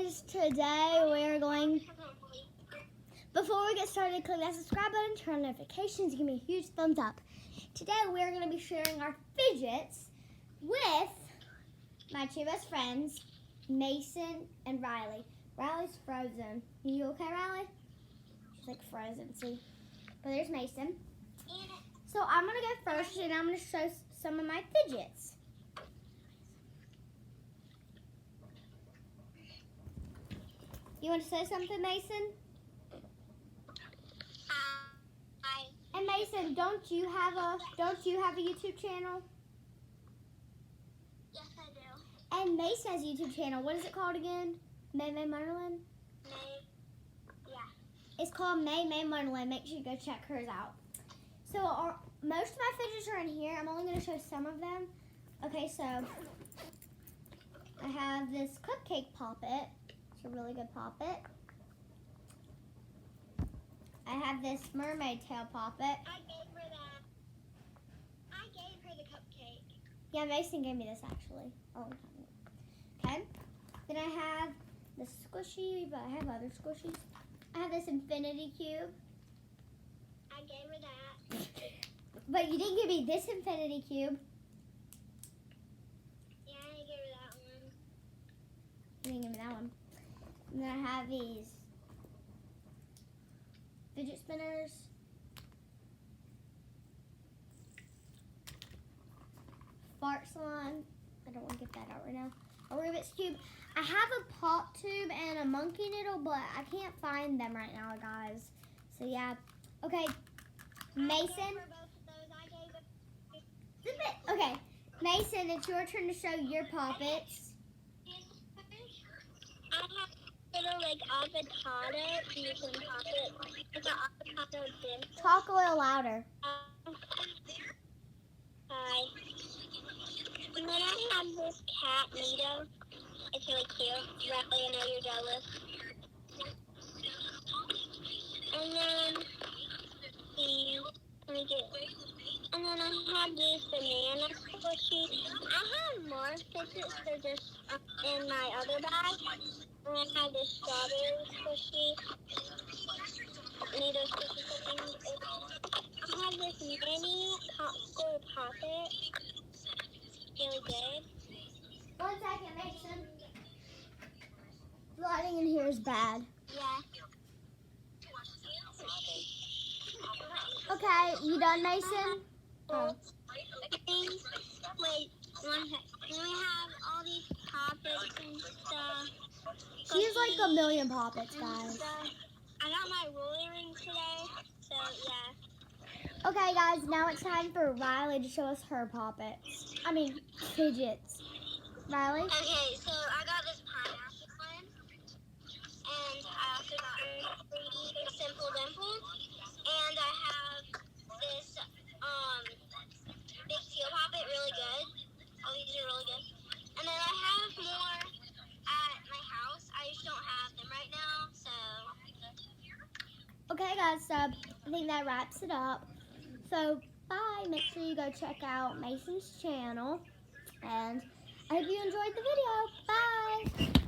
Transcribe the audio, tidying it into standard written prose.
guys, today we're going, before we get started, click that subscribe button, turn on notifications, give me a huge thumbs up. Today we're going to be sharing our fidgets with my two best friends, Mason and Riley. Riley's frozen. You okay, Riley? She's like frozen, see? But there's Mason. So I'm going to go first and I'm going to show some of my fidgets. You want to say something, Mason? Hi. And Mason, don't you have a YouTube channel? Yes, I do. And Mason has a YouTube channel. What is it called again? May Munderland? Yeah. It's called May Munderland. Make sure you go check hers out. So most of my fidgets are in here. I'm only going to show some of them. Okay, so I have this cupcake poppet. It's a really good poppet. I have this mermaid tail poppet. I gave her that. I gave her the cupcake. Yeah, Mason gave me this actually a long time ago. Okay. Then I have the squishy, but I have other squishies. I have this infinity cube. I gave her that. But you didn't give me this infinity cube. Yeah, I gave her that one. You didn't give me that one. And then I have these fidget spinners. Fart salon. I don't want to get that out right now. A Rubik's Cube. I have a pop tube and a monkey noodle, but I can't find them right now, guys. So yeah. Okay. Mason. I gave her both of those. I gave her... Okay. Mason, it's your turn to show your poppets. I have little like avocado. You can pop it. It's an avocado dip. Talk a little louder. Hi. And then I have this cat, Nito. It's really cute. Riley, I know you're jealous. And then and then I have this banana squishy. I have more fidgets. They're just in my other bag. And I have this strawberry squishy. Nito squishy thing. I have this mini popcorn poppet. Really good. 1 second, Mason. The lighting in here is bad. Yeah. Okay, you done, Mason? Oh. Wait, one second. Then we have all these poppets and stuff. She has like a million poppets, guys. I got my roller ring today, so yeah. Okay, guys, now it's time for Riley to show us her poppets. I mean, fidgets. Riley? Okay, so I got this pineapple one, and I also got a simple dimple, and I have this big seal poppet, really good. All these are really good. And then I have more at my house. I just don't have them right now, so. Okay, guys, so I think that wraps it up. So, bye. Make sure you go check out Mason's channel. And I hope you enjoyed the video. Bye.